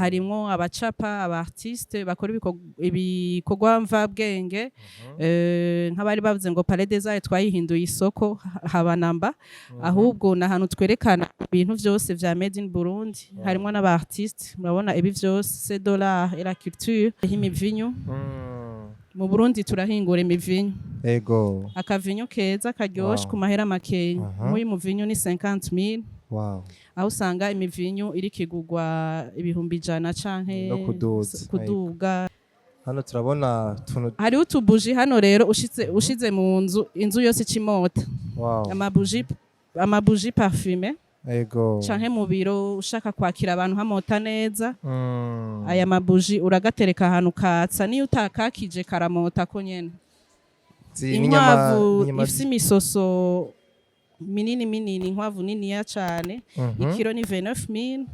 harimwo abacapa abartiste bakora ibikorwa mvabwenge nk'abari bavuze ngo Palais des Arts twayihinduye isoko haba namba ahubwo na hantu twerekana ibintu vyose vya Made in Burundi harimwo n'abartiste murabona ibi vyose c'est de l'art et la culture imivinyu mu Burundi turahingura imivinyu ego akavinyu keza karyoshe ku mahera makeya nk'uyu muvinyu ni 50.000 wow aho usanga imivinyu iri kigugwa ibihumbi 100 canke no kuduga hano turabona hari utubuji hano rero ushize mu inzu yose ikimota wow amabuji parfumé ego canke mu biro ushaka kwakira abantu hamota neza aya mabuji uragatereka ahantu katsa niyo utakakije karamota ko nyene inkwavu ifise imisoso minini inkwavu niniya cane ikiro ni 29.000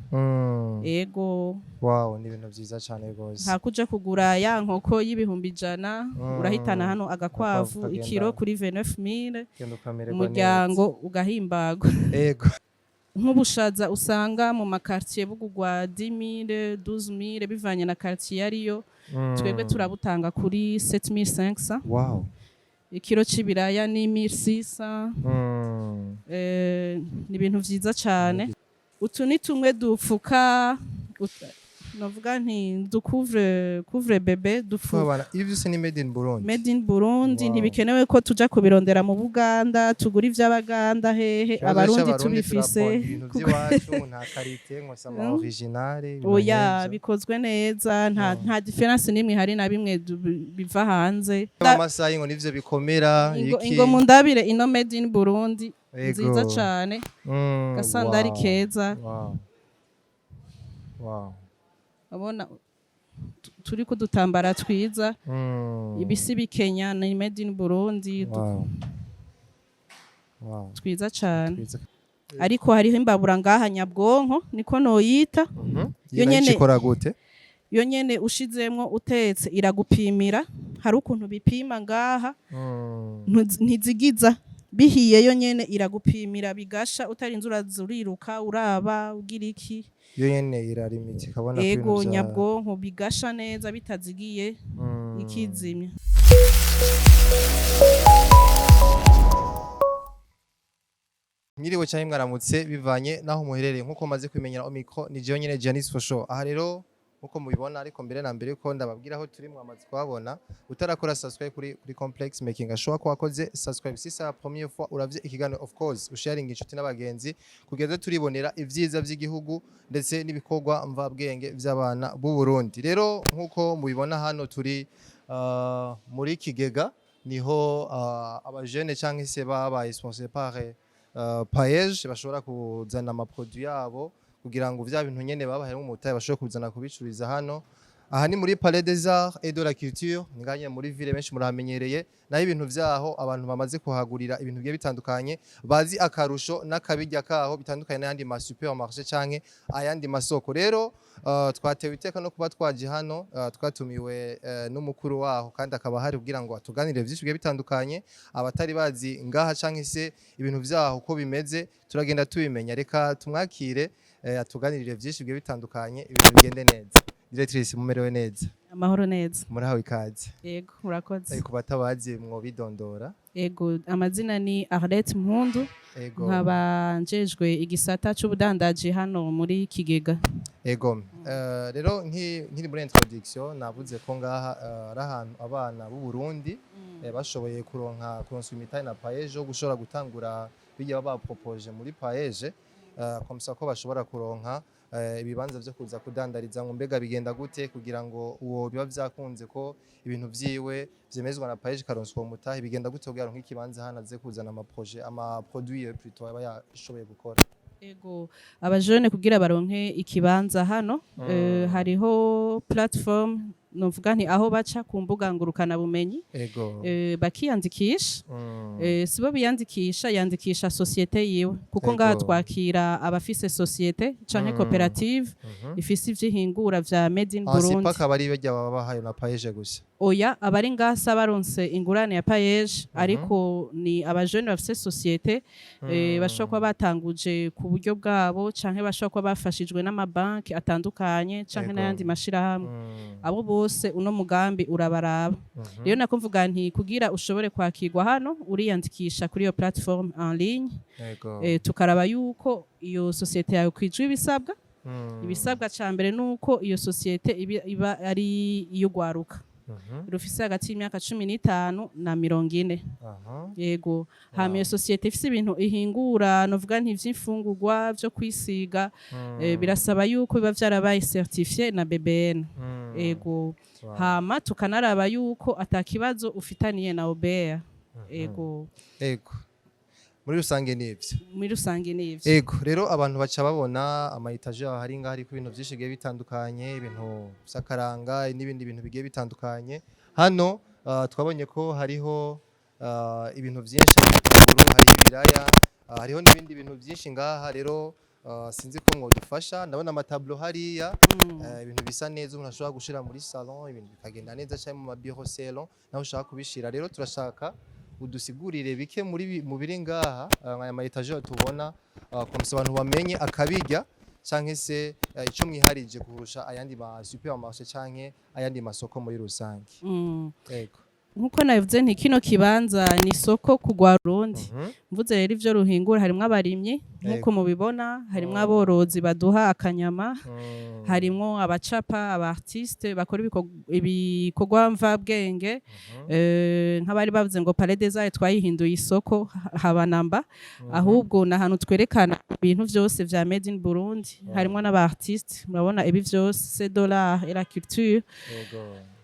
ego wow ni ibintu vyiza cane gose hakuja kugura ya nkoko y'ibihumbi 100 urahitana hano agakwavu ikiro kuri 29.000 umuryango ugahimbagwa ego nk'ubushaza usanga mu makartier bugugwa 10.000 12.000 bivanye na quartier ariyo twebwe turabutanga kuri 7.500 wow ikiro c'ibiraya ni 1.600 ni ibintu vyiza cane utu ni tumwe dufuka novuga nti couvre bebe dufuka ibi byose ni made in Burundi wow. Ntibikenewe ko tuja kubirondera mu Buganda tugura ivy'abaganda hehe abarundi tubifise ibintu by'iwacu nta karite ngo sama original oya bikozwe neza nta difference nimwe hari na bimwe biva hanze amasayi ngo nivyo bikomera iki ngo mundabire ino made in Burundi nziza cane gasandari keza wow abona turi kudutambara twiza ibisi bikenya ni made in Burundi twiza cyane ariko hariho imbabura ngaha nyabwonko niko noyita yo nyene ikora gute yo nyene ushizemwo utetse iragupimira hari ukuntu bipima ngaha ntizigiza bihiye yo nyene iragupimira bigasha utarinze urazuriruka uraba ugira iki yo nyene irarimiti kabona ego nyabwonko bigasha neza bitazigiye ikizimya Mwiriwe cyane mwaramutse bivanye naho muherereye nkuko maze kwimenyera omicro ni je nyene Janice for show aha rero nkuko mubibona ariko mbere na mbere ko ndababwira aho turi mwamaze kwabona utarakora subscribe kuri Complex Making Show ko wakoze subscribe sisa première fois uravye ikiganiro of course usharing inshuti n'abagenzi kugeza turibonera ivyiza vy'igihugu ndetse n'ibikorwa mvabwenge vy'abana b'u Burundi rero nkuko mubibona hano turi muri Kigega niho abajene canke se babaye sponsor par Paege bashobora kuzana ama produit yabo kugira ngo vya bintu nyene babaheremo umutaye bashobora kuzana kubicuriza hano aha ni muri Palais des Arts et de la Culture nganye muri ville benshi muramenyereye naho ibintu vyaho abantu bamaze kuhagurira ibintu bigiye bitandukanye bazi akarusho n'akabijya kaho bitandukanye n'andi ma supermarché canke ayandi masoko rero twatewe iteka no kuba twaje hano twatumiwe n'umukuru waho kandi akaba hari kugira ngo atuganire vyinshi bigiye bitandukanye abatari bazi ngaha canke se ibintu vyaho uko bimeze turagenda tubimenya reka tumwakire atuganirire vyinshi bigiye bitandukanye ibintu bigende neza Directrice mumerewe neza amahoro neza murahawe ikaze yego urakoze ariko batabazi mwo bidondora yego amazina ni Arlette Mpundu nkaba njejwe igisata c'ubudandaji hano muri Kigega yego rero nkiri muri introduction navuze ko ngaha ari ahantu abana b'u Burundi bashoboye kuronsa imitahe na Paege yo gushobora gutangura bijya bapropose muri Paege komsa ko bashobora kuronka ibibanza byo kuza kudandariza ngo mbega bigenda gute kugira ngo uwo biba vyakunze ko ibintu vyiwe vyemezwa na Paege karonswa umutahe bigenda gute kugira ngo ikibanza hanaze kuzana ama projet ama produits plutôt aba yashoboye gukora ego abajene kugira baronke ikibanza hano hariho platform novuga nti aho baca ku mbuga ngurukana bumenyi ego bakiyandikisha sibo biyandikisha yandikisha societe yiwe kuko Ego. ngaha twakira abafise societe canke koperative ifise ivyihingura vya Made in hasi Burundi paka bari bajya baba bahaye na paeje gusa oya abari ngasa baronse ingurane ya payeje ariko ni abajene bafise societe bashobora kuba batanguje ku buryo bwabo canke bashobora kuba bafashijwe n'amabanki atandukanye canke Ego. n'ayandi mashirahamwe abo bose uno mugambi urabaraba rero nakumvuga nti kugira ushobore kwakirwa hano uriyandikisha kuri iyo platform en ligne ego tukaraba yuko iyo societe yawe kwijwe ibisabwa ibisabwa ca mbere nuko iyo societe iba ari iy'ugwaruka rufise hagati y'imyaka 15 na 40 aha yego hama iyo societe ifise ibintu ihingura novuga nti vy'imfungurwa vyo kwisiga birasaba yuko biba vyarabaye certifié na BBN ego hama tukanaraba yuko atakibazo ufitaniye na OBR ego ego muri rusange nivyo muri rusange nivyo ego rero abantu baca babona ama etage hari ngaho ariko ibintu byinshi bigiye bitandukanye ibintu sakaranga n'ibindi bintu bigiye bitandukanye hano twabonye ko hariho ibintu byinshi ibitunguru hari ibiraya hariho n'ibindi bintu byinshi ngaha rero sinzi ko mwadufasha ndabona amatablo hariya ibintu bisa neza umuntu ashobora gushira muri salon ibintu bikagenda neza cyane mu mabiro salon naho ushaka kubishira rero turashaka udusigurire bike mu biri ngaha aya ma etage tubona komisa abantu bamenye akabirya canke se ico mwiharije kurusha ayandi ma supermarché canke ayandi masoko muri rusange ego nkuko navuze nti kino kibanza ni isoko kugwa Burundi mvuze rero ivyo ruhingura harimwo abarimyi nkuko mubibona harimwo aborozi baduha akanyama harimwo abacapa abartiste bakora ibikorwa mvabwenge nk'abari bavuze ngo Palais des Arts twayihinduye isoko habanamba ahubwo na hanu twerekana ibintu vyose vya Made in Burundi harimwo n'abartiste murabona ibi vyose c'est de l'art et la culture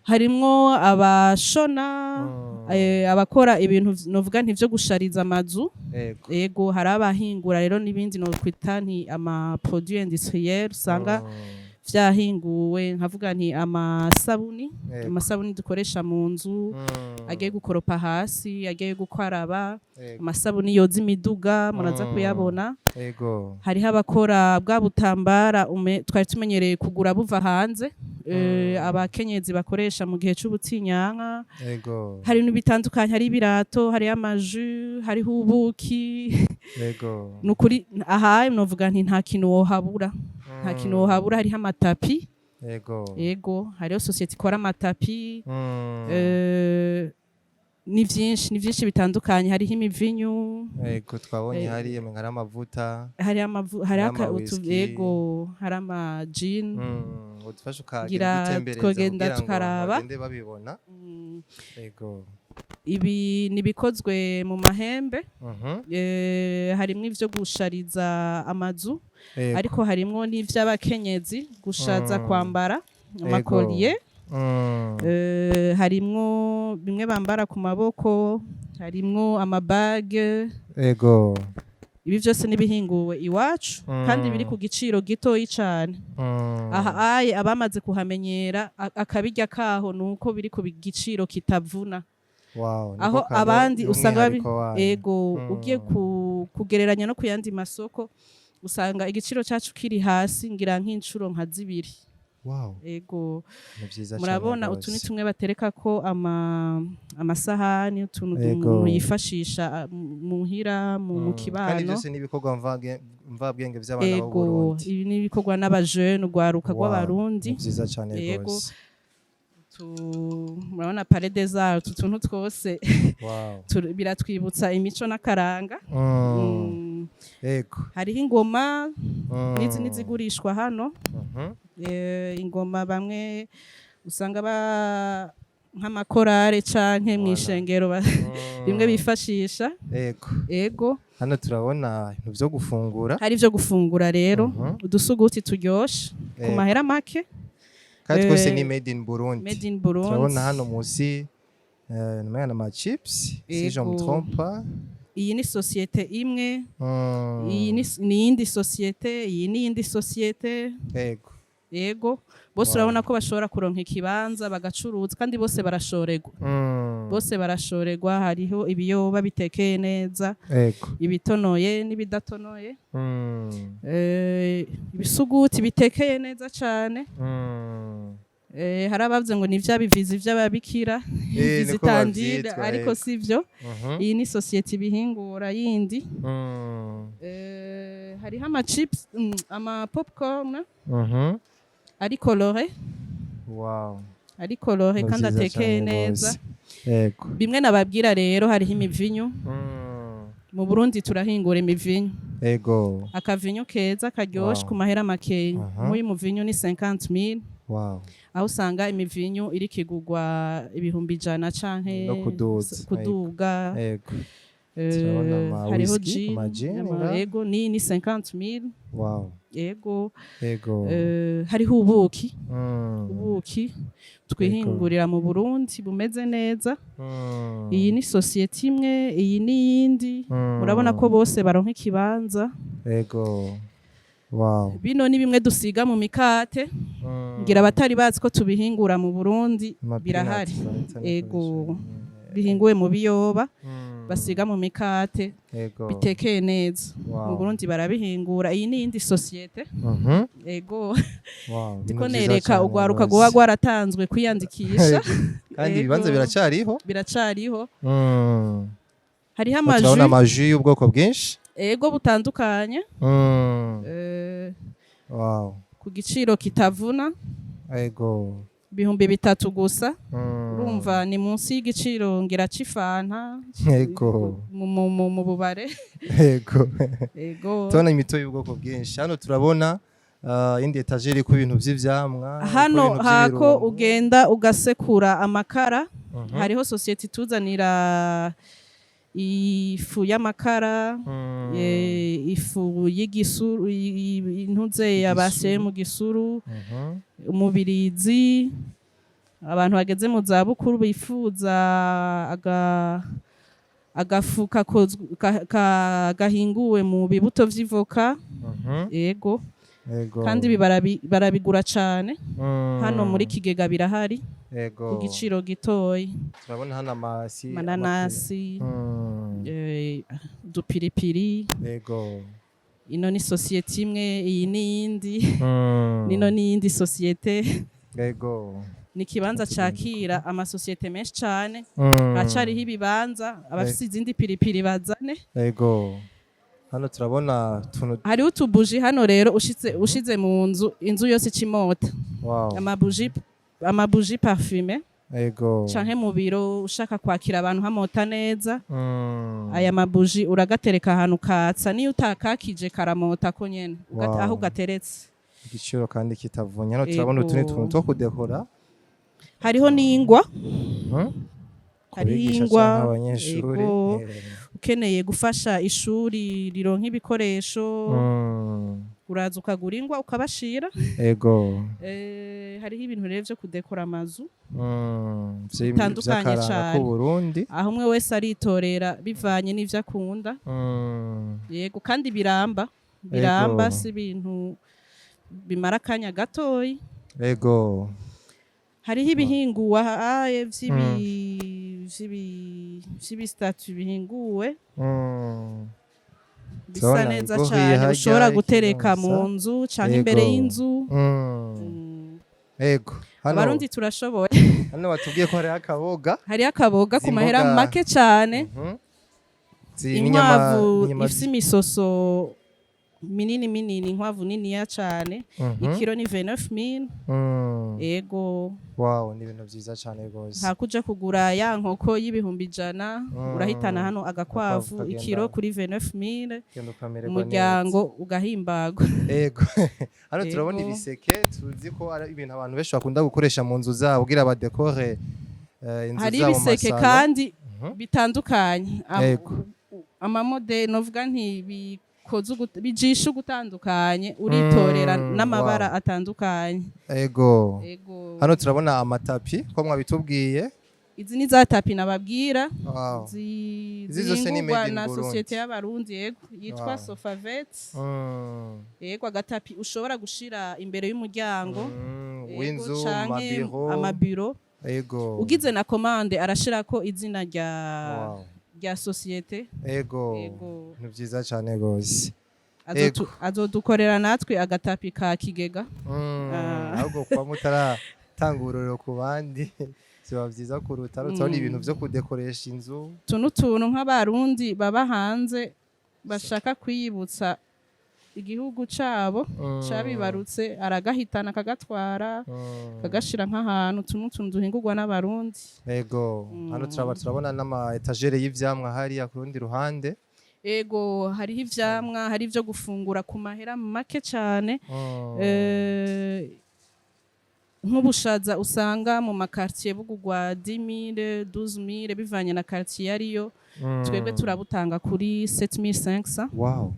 harimwo abashona abakora ibintu novuga nti vyo gushariza amazu ego hari abahingura rero n'ibindi no kwita nti ama produits industriels usanga vyahinguwe nkavuga nti amasabuni dukoresha mu nzu agiye gukoropa hasi agiye gukwaraba amasabuni yoza imiduga muraza kuyabona hariho abakora bwa butambara twari tumenyereye kugura buva hanze abakenyezi bakoresha mu gihe c'ubutinyanka hari ibintu bitandukanye hari ibirato hari amaju hariho ubuki nukuri aha novuga nti nta kintu wohabura nta kintu wohabura hariho amatapi yego hariho societe ikora amatapi ni vyinshi bitandukanye hariho imivinyu yego twabonye hari amavuta hari yego hari ama gin udufasha ukagenda twogenda tukaraba babibona yego ibi nibikozwe mu mahembe harimwo ivyo gushariza amazu ariko harimwo n'ivy'abakenyezi gushaza kwambara amakoliye harimwo bimwe bambara ku maboko harimwo amabage ego ibi vyose nibihinguwe iwacu kandi biri ku giciro gitoyi cane aha aye abamaze kuhamenyera akabirya kaho nuko biri ku giciro kitavuna aho abandi usanga ego ugiye kugereranya no kuyandi masoko usanga igiciro cyacu kiri hasi ngira nk'incuro nka zibiri ego murabona utu ni tumwe batereka ko amasahani utuntu umuntu yifashisha muhira mu kibano kandi byose n'ibikorwa mvabwenge by'abana b'u Burundi ibi n'ibikorwa n'abajene urwaruka rw'abarundi byiza cyane rwose murabona Palais des Arts utuntu twose biratwibutsa imico n'akaranga hariho ingoma n'izigurishwa hano ingoma bamwe usanga nk'amakorale canke mw'ishengero bimwe bifashisha ego hano turabona ibintu vyo gufungura hari ivyo gufungura rero udusuguti turyoshe ku mahera make kandi twose ni made in Burundi turabona hano musi nama chips si je me trompe pas iyi ni societe imwe iyi ni iyindi societe iyi ni iyindi societe yego bose Wow. urabona ko bashobora kuronka ikibanza bagacuruza kandi bose barashorerwa bose barashorerwa hariho ibiyoba bitekeye neza Ego. ibitonoye n'ibidatonoye ibisuguti bitekeye neza cyane hari abavuze ngo ni vya bivizi vy'ababikira niko zitandira bavyitwa, ariko yego. sivyo iyi ni sosiyete ibihingura yindi hariho ama chips ama popcorn ari coloré Wow. ari coloré Ni kandi vyiza atekeye cane neza gose. Ego. bimwe nababwira rero hariho imivinyu mu Burundi turahingura imivinyu Ego. akavinyu keza karyoshe Wow. ku mahera makeya Aha. nk'uyu muvinyu ni 50.000 Wow. aho usanga imivinyu iri kigurwa ibihumbi 100 canke No kuduza. kuduga Ego. Turabona ama hariho whisky, ama gin, nga? ego ni 50.000 Wow. ego Ego. hariho ubuki Mm. ubuki twihingurira mu Burundi bumeze neza Mm. iyi ni sosiyete imwe iyi n'iyindi murabona ko bose baronka ikibanza Ego. Wow. bino ni bimwe dusiga mu mikate ngira abatari bazi ko tubihingura mu Burundi Ama birahari peanuts, barahita ego nakoresha. bihinguwe mu biyoba Mm. basiga mu mikate Ego. bitekeye neza Wow. mu Burundi barabihingura iyi ni iyindi sosiyete Mhm. ego Wow. ndiko Ibintu vyiza nereka cane urwaruka gose. rwoba rwaratanzwe kwiyandikisha Kandi ibibanza Ego. biracariho. biracariho Mm. hariho Turabona amaju amaji y'ubwoko bwinshi. ego butandukanye Mm. Wow. ku giciro kitavuna Ego. 3,000 gusa Mm. urumva ni munsi y'igiciro ngira c'ifanta Ego. mu bubare Ego. ego Tubona imitobe y'ubwoko bwinshi. Hano turabona indi etageri ku bintu vy'ivyamwa. hano ku bintu hako vy'ibirungo. ugenda ugasekura amakara Mhm. hariho sosiyete ituzanira ifu y'amakara ifu y'igisuru intuze yabaseye mu gisuru Mhm. umubirizi abantu bageze mu za bukuru bifuza agafu gahinguwe mu bibuto vy'ivoka Mhm. yego Ego. kandi ibi barabigura cane Mm. hano muri kigega birahari Ego. ku giciro gitoyi Turabona hano amasi. mananasi Mm. udupiripiri Ego. ino ni sosiyete imwe iyi n'iyindi Mm. nino n'iyindi sosiyete Ego. ni ikibanza cakira amasosiyete menshi cane Mm. hacariho ibibanza abafise izindi piripiri bazane Ego. Hano turabona tuntu. hariho utubuji hano rero ushize mu inzu yose icimota Wow. amabuji parfume Ego. canke mu biro ushaka kwakira abantu hamota neza Mm. aya mabuji uragatereka ahantu katsa niyo utakakije karamota ko nyene Wow. aho gateretse Igiciro kandi kitavunye. Hano turabona Ego. utundi tuntu two kudekora. hariho n'ingwa Mhm. hariho Kubigisha ingwa canke abanyeshuri. ego ukeneye gufasha ishuri rironka ibikoresho Mm. uraza ukagura ingwa ukabashira Ego. hariho ibintu rero vyo kudekora amazu Mm. Bitandukanye Vy'akaranga cane. k'Uburundi. aho umwe wese aritorera bivanye n'ivyo akunda Mm. yego kandi biramba si ibintu bimara akanya gatoyi Ego. hariho ibihinguwe vy'ibistatu bihinguwe Mm. bisa Turabona neza igoye cane harya, ushobora gutereka ikibanza. mu nzu canke imbere Ego. y'inzu Mm. Ego. Hano abarundi turashoboye hano batubwiye ko hariho akaboga. hariho akaboga ku mahera Zimboga. make cane Mhm. inkwavu n'inyama ifise imisoso minini inkwavu niniya cane Mhm. ikiro ni 29.000 Mm. ego Wow, ni ibintu vyiza cane gose. hakuja kugura ya nkoko y'ibihumbi 100 urahitana hano Agakwavu agakwavu kagenda. ikiro kuri 29.000 Genda ukamererwa umuryango ugahimbagwa neza. Ego. Hano Ego. turabona ibiseke tuzi ko ari ibintu abantu benshi bakunda gukoresha mu nzu zabo kugira badekore inzu hari zabo ibiseke masano. kandi Mhm. bitandukanye Ego. amamode novuga bijisha ugutandukanye uritorera n'amabara wow. atandukanye Ego. ego Hano turabona amatapi ko mwabitubwiye izi ni za tapi nababwira Wow. Izi zose ni zihingurwa made in na Burundi. sosiyete y'abarundi yego yitwa Wow. Sofavet Mm. yego agatapi ushobora gushira imbere y'umuryango yego, W'inzu, canke mabiro. amabiro Ego. ugize na commande arashirako izina Wow. rya sosiyete Ego. Ego. Ni vyiza cane gose. azodukorera natwe agatapi ka kigega Ahubwo kuba mutaratanga ururiro ku bandi biba vyiza kuruta turabona ibintu vyo kudekoresha inzu. tuntu nk'abarundi baba hanze bashaka kwiyibutsa igihugu cabo cabibarutse aragahitana akagatwara kagashira nk'ahantu tuntu duhingurwa n'abarundi. Ego. Hano turabona n'ama etagere y'ivyamwa hariya ku rundi ruhande. Ego hariho ivyamwa hari ivyo gufungura ku mahera make cane nk'ubushaza usanga mu makartier bugugwa 10,000 12,000 bivanye na quartier ariyo twebwe turabutanga kuri 7,500. Wow.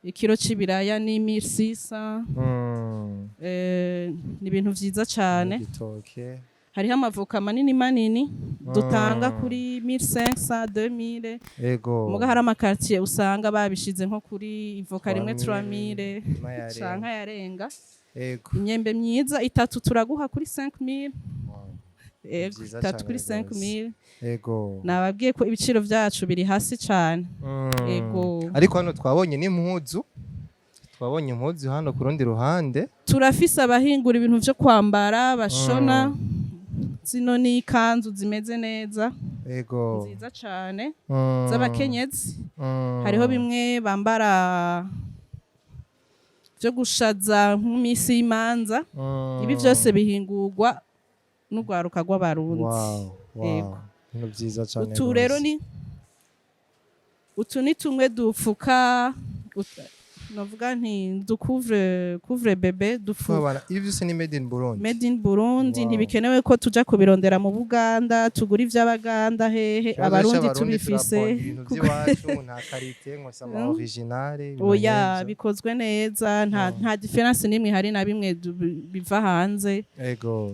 Ikiro c'ibiraya ni 1,600. Ni ibintu vyiza cane. Igitoke. Hariho amavoka manini dutanga kuri 1,500 2,000. Ego. Muga hari amakartier usanga babishize nko kuri ivoka rimwe 3,000 canke yarenga. Ego. Imyembe myiza itatu turaguha kuri 5,000. Ego. Itatu kuri 5,000. Ego. Nababwiye ko ibiciro vyacu biri hasi cane. Ego. Ariko hano twabonye n'impuzu. Twabonye impuzu hano ku rundi ruhande. Turafise abahingura ibintu vyo kwambara bashona. Zino ni ikanzu zimeze neza. Ego. Nziza cane. Z'abakenyezi. Hariho bimwe bambara vyo gushaza nk'imisi y'imanza. Ibi vyose bihingurwa n'urwaruka rw'abarundi. Wow. Ni vyiza cane. Utu rero utu ni tumwe dufuka novuga nti couvre bebe dufuka. Ibi vyose ni made in Burundi. Made in Burundi ntibikenewe ko tuja kubirondera mu Buganda tugura ivy'abaganda hehe abarundi tubifise. Ibintu by'iwacu nta karite ngo sama originale. Oya bikozwe neza nta difference nimwe hari na bimwe biva hanze. Ego.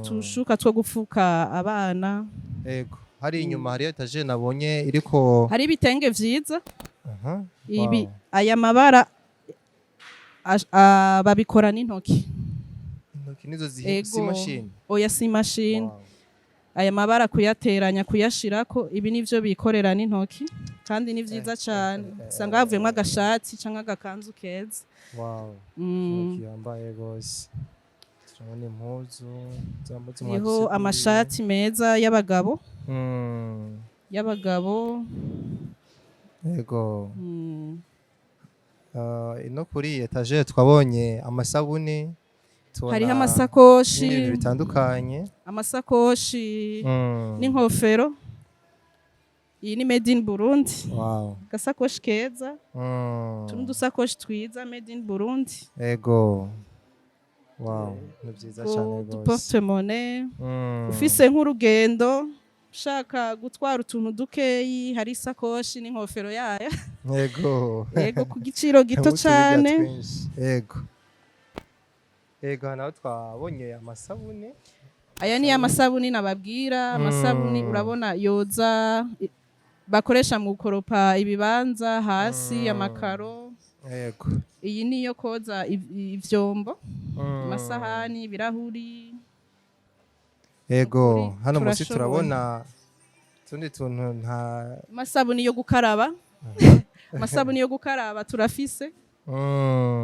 Tushuka two gufuka abana. Ego. Hari inyuma hari etage nabonye iriko hari ibitenge vyiza. Ibi aya mabara babikora n'intoki. Intoki nizo si machine. Oya si machine. Aya mabara kuyateranya kuyashirako ibi nivyo bikorera n'intoki kandi ni vyiza cyane. Usanga havuyemo agashati canke agakanzu keza. Wow. Intoki yambaye gose. Turabona impuzu zambutse mu Niho amashati meza y'abagabo. Y'abagabo. Ego. Ino kuri etage twabonye amasabuni. Hariho amasakoshi. Ibintu bitandukanye. Amasakoshi. N'inkofero. Iyi ni made in Burundi. Wow. Gasakoshi keza. Tundi dusakoshi twiza made in Burundi. Ego. Wow. Ni vyiza cyane gose. Porte-monnaie. Ufise nk'urugendo. Shaka gutwara utuntu dukeyi hari isakoshi n'inkofero yayo. Ego ku giciro gito cyane. Ego naho twabonye amasabuni. Aya ni amasabuni nababwira amasabuni urabona yoza bakoresha mu gukoropa ibibanza hasi amakaro. Ego. Iyi niyo koza ivyombo amasahani ibirahuri. Ego hano musi turabona tundi tuntu nta amasabuni yo gukaraba. Amasabuni yo gukaraba turafise.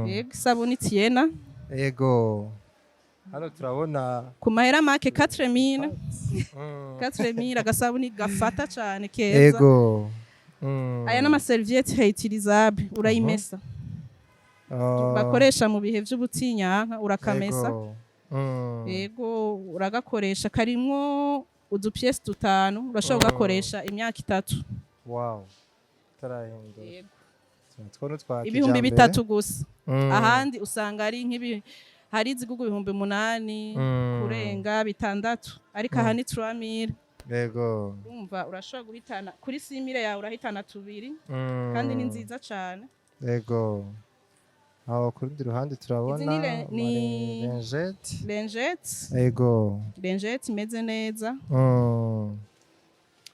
Ego sabuni Tiena. Ego hano turabona ku mahera make 4,000. 4,000 agasabuni gafata cyane keza. Ego. Aya n'ama serviette réutilisable urayimesa. Bakoresha mu bihe vy'ubutinyanka urakamesa. Ego uragakoresha karimwo udupièces dutanu urashobora gukoresha imyaka 3. Wow. Tarahendo. Ego. Twono twa ibihumbi 3 gusa. Ahandi usanga ari nk'ibi hari izigugu 8,000 kurenga 6 ariko aha ni 3,000. Ego. Urumva urashobora guhitana kuri simire yawe urahitana 2 kandi ni nziza cyane. Ego. aho ku rundi ruhande turabona Izi ni lingette. lingette. Ego. Lingette imeze neza.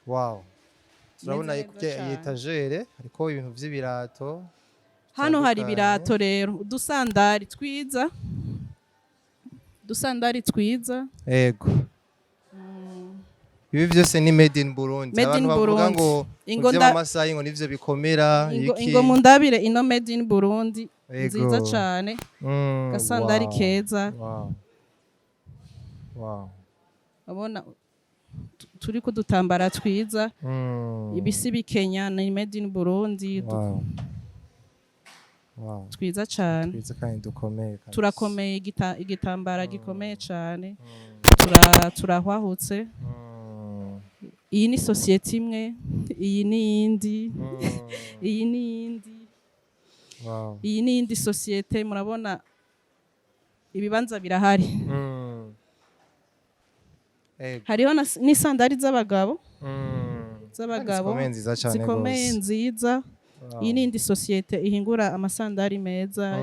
Wow. Turabona Imeze neza cane. etagere ariko ibintu vy'ibirato. Hano hari bitandukanye. ibirato rero, udusandari twiza. Udusandari twiza. Ego. Ibi vyose ni made in Burundi. Made in Abantu bavuga Burundi. ngo Ingo vy'amasayi ngo nivyo bikomera Ingo mundabire ino made in Burundi. Ego. Nziza cane. Gasandari Wow. keza. Wow. Wow. Abona turi kudutambara twiza. Ibisi bikenya ni made in Burundi. Wow. Wow. Twiza cane. Twiza kandi dukomeye. Turakomeye igitambara gikomeye cane. Turahwahutse. Iyi ni societe imwe, iyi ni yindi. Iyi ni yindi. Wow. Iyi ni indi societe murabona ibibanza birahari. Hariho n'isandari z'abagabo. Z'abagabo zikomeye nziza. Iyi ni indi societe ihingura amasandari meza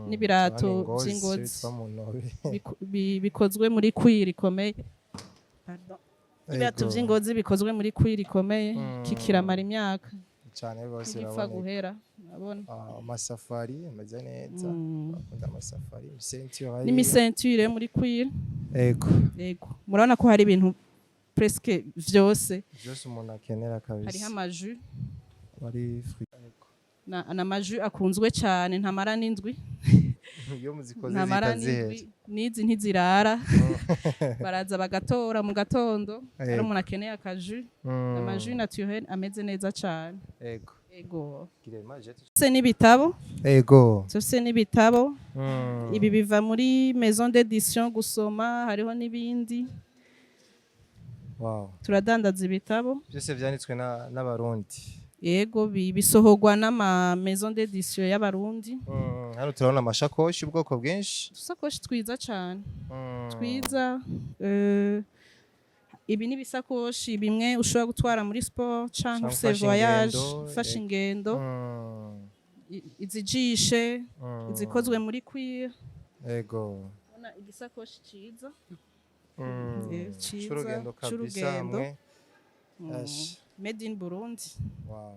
n'ibirato by'ingozi bikozwe muri kwiri ikomeye. Pardon. Ibirato by'ingozi bikozwe muri kwiri ikomeye kikiramara imyaka cyane rwose gipfa guhera. Amasafari ameze neza. Bakunda amasafari n'imisenture muri kwiri. Ego. Murabona ko hari ibintu presque vyose umuntu akenera kabisa. Hariho amaju bari n'amaju akunzwe cyane ntamara n'indwi. Iyo muzikoze zitazihera n'izi ntizirara. Baraza bagatora mu gatondo ari umuntu akeneye akaju. Amaju naturel ameze neza cyane. Ego. Se n'ibitabo. Ego. Se n'ibitabo. Ibi biva muri maison d'édition gusoma hariho n'ibindi. Wow. Turadandaza ibitabo. Byose vyanditswe n'abarundi. Yego bisohorwa n'ama maison d'édition y'abarundi. Hano turabona amashakoshi ubwoko bwinshi. Dusakoshi twiza cyane. Twiza. Ibi ni bisakoshi bimwe ushobora gutwara muri sport cyangwa se voyage, ufashe ingendo. Izijishe, izikozwe muri cuir. Ego. Ubona igisakoshi cyiza. C'urugendo kabisa hamwe. Made in Burundi. Wow.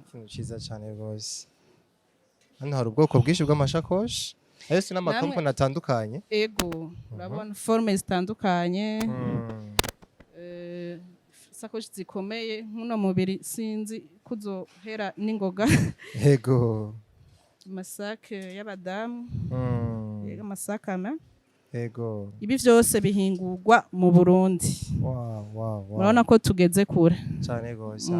Ikintu cyiza cyane rwose. Hano hari ubwoko bwinshi bw'amashakoshi. Ayose n'amakompani atandukanye. Ego. Urabona forme zitandukanye. Sakoshi zikomeye nkuno mubiri sinzi kuzohera n'ingoga. Ego. Masake y'abadamu. Yego masakama. Ego. Ibi vyose bihingurwa mu Burundi. Wow. Murabona ko tugeze kure. Cyane gose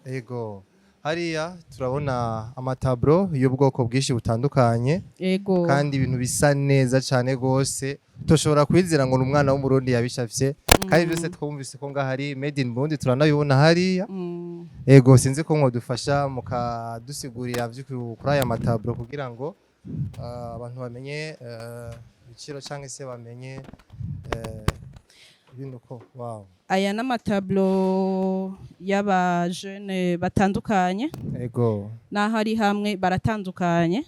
Ego. Hariya turabona amatablo y'ubwoko bwinshi butandukanye. Ego. Kandi ibintu bisa neza cyane gose. Toshobora kwizera ngo n'umwana wo mu Burundi yabishafye. Kandi byose twumvise ko ngahari made in Burundi turanabibona hariya. Ego sinzi ko mwadufasha mukadusigurira kuri aya matablo kugira ngo abantu bamenye ibiciro cyangwa se bamenye ibintu ko wow. Aya n'amatablo y'aba jeune batandukanye. Ego. N'ahari hamwe baratandukanye.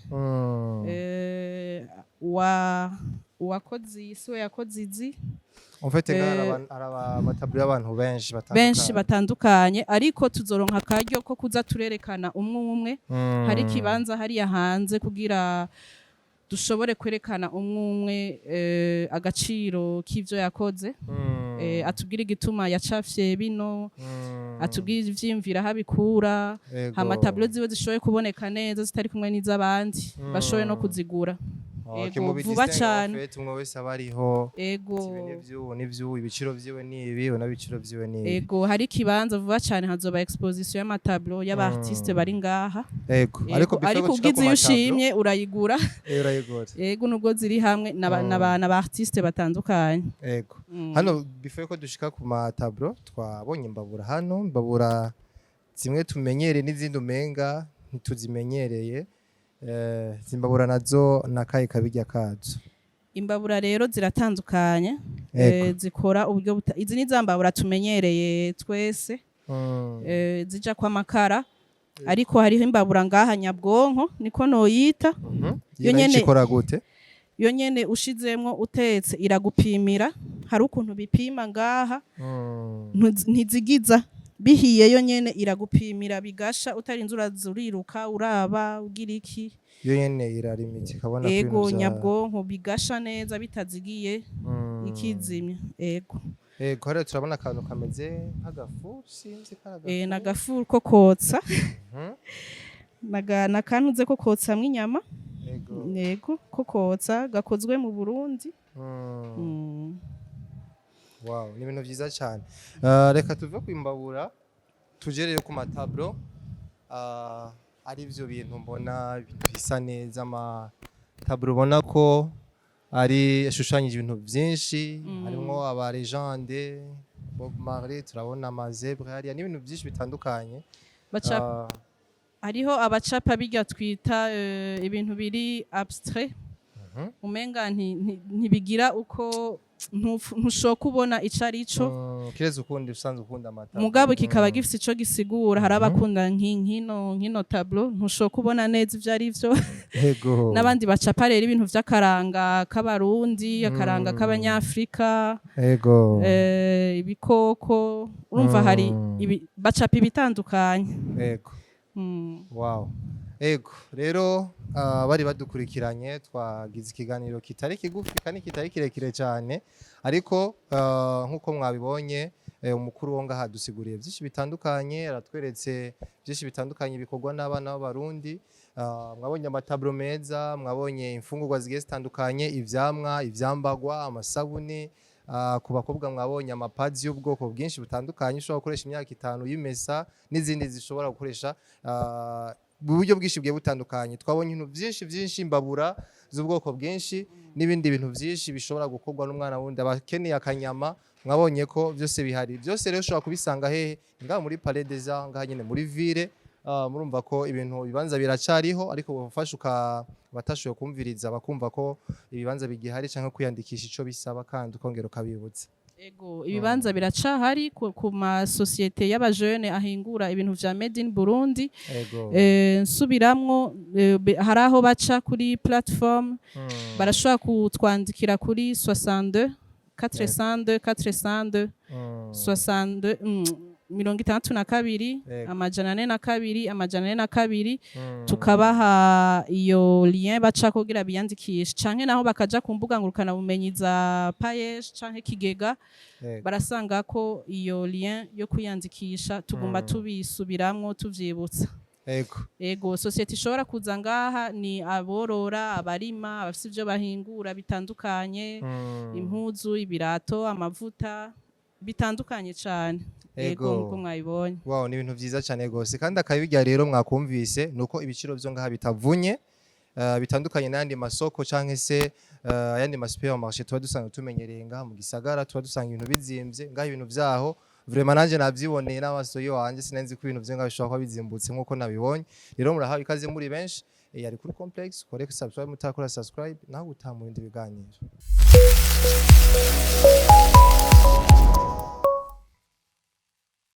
Uwakoze isi we yakoze izi. En fait araba matablo y'abantu benshi batandukanye ariko tuzoronka akaryo ko kuza turerekana umwe. Hari kibanza hariya hanze kugira dushobore kwerekana umwe agaciro k'ivyo yakoze. Atubwira igituma yacafye bino. Atubwira ivyimvira habikura. Amatablo ziwe zishoboye kuboneka neza zitari kumwe n'izabandi. Bashoboye no kuzigura. Ego vuba cyane. Umwe wese abariho. Ego. Ibiciro vyiwe nibi, n'ibiciro vyiwe nibi. Ego hari kibanza vuba cyane hazoba exposition y'amatablo y'abartiste bari ngaha. Ego. Ariko ugize yushimye urayigura. Urayigura. Ego nubwo ziri hamwe n'abana b'artiste batandukanye. Ego. Hano before ko dushika ku matablo twabonye imbabura hano, imbabura zimwe tumenyereye n'izindi umenga ntituzimenyereye. Zimbabura nazo nakaye kabijya kazo. Imbabura rero ziratandukanye. Zikora uburyo izi ni zambabura tumenyereye twese. Zija kwa makara ariko hariho imbabura ngaha nyabwonko niko noyita. Yo nyene ikora gute? Yo nyene ushizemwo utetse iragupimira, hari ukuntu bipima ngaha ntizigiza bihiye, yo nyene iragupimira bigasha utarinze urazuriruka uraba ugira iki. Yo nyene irarimiti kabona ego nyabwonko bigasha neza bitazigiye ikizimya. Ego rero turabona akantu kameze nk'agafu, sinzi karagafu. Nagafu ko kotsa. Nakantuze ko kotsamwe inyama. Ego ko kotsa gakozwe mu Burundi. Wow, ni ibintu vyiza cyane. Reka tuve kwimbabura tugereye ku matablo. Ari byo bintu mbona bisa neza, amatablo ubona ko ari ashushanyije ibintu byinshi, harimo aba legende Bob Marley, turabona amazebre, hari n'ibintu byinshi bitandukanye. Hariho abacapa bijya twita ibintu biri abstrait, umenga ntibigira uko ntushoka ubona ico arico, kireze ukundi usanzwe ukunda amatablo mugabo kikaba gifise ico gisigura. Hari abakunda nkino tablo ntushoka ubona neza ivyo ari vyo. N'abandi bacapa rero ibintu vy'akaranga k'abarundi, akaranga k'abanyafrika, ibikoko, urumva hari bacapa ibitandukanye. Wow. Ego rero bari badukurikiranye twagize ikiganiro kitari kigufi kandi kitari kirekire cyane, ariko nkuko mwabibonye umukuru wo ngaha dusiguriye byinshi bitandukanye, aratweretse byinshi bitandukanye bikorwa n'abana b'abarundi. Mwabonye amatablo meza, mwabonye imfungurwa zigiye zitandukanye, ivyamwa, ivyambagwa, amasabuni. Ku bakobwa mwabonye amapads y'ubwoko bwinshi butandukanye ushobora gukoresha imyaka 5 y'imesa, n'izindi zishobora gukoresha uburyo bwinshi bwe butandukanye. Twabonye ibintu byinshi imbabura z'ubwoko bwinshi n'ibindi bintu byinshi bishobora gukorwa n'umwana wundi abakeneye akanyama. Mwabonye ko byose bihari, byose rero ushobora kubisanga hehe ngaha muri Palais des Arts, ngaha nyine muri ville. Murumva ko ibintu bibanza biracariho, ariko bufasha batashoboye kumviriza bakumva ko ibibanza bigihari cyangwa kwiyandikisha ico bisaba, kandi ukongera ukabibutsa. Ego ibibanza biracahari ku ma societe y'abajene ahingura ibintu vya made in Burundi. Nsubiramwo hari aho baca kuri platform, barashobora kutwandikira kuri 62 402 402 62 amajana 442 tukabaha iyo lien baca kugira biyandikisha, canke naho bakaja ku mbuga ngurukana bumenyi za Payesh canke Kigega, barasanga ko iyo lien yo kwiyandikisha tugomba tubisubiramwo tuvyibutsa. Ego societe ishobora kuza ngaha ni aborora, abarima, abafite ivyo bahingura bitandukanye, impuzu, ibirato, amavuta bitandukanye cyane. Ego nkuko mwabibonye. Wow, ni ibintu vyiza cyane gose, kandi akabijya rero mwakumvise nuko ibiciro byo ngaha bitavunye, bitandukanye n'andi masoko canke se ayandi supermarché tuba dusanga tumenyereye ngaha mu gisagara. Tuba dusanga ibintu bizimvye ngaha, ibintu vyaho vraiment nanje navyiboneye n'amaso yo wanje, sinenzi ko ibintu vyenga bishobora kuba bizimbutse nkuko nabibonye. Rero murahawe ikaze muri benshi, yari kuri Complex, koreka subscribe, mutakora subscribe naho utamu ibindi biganiro.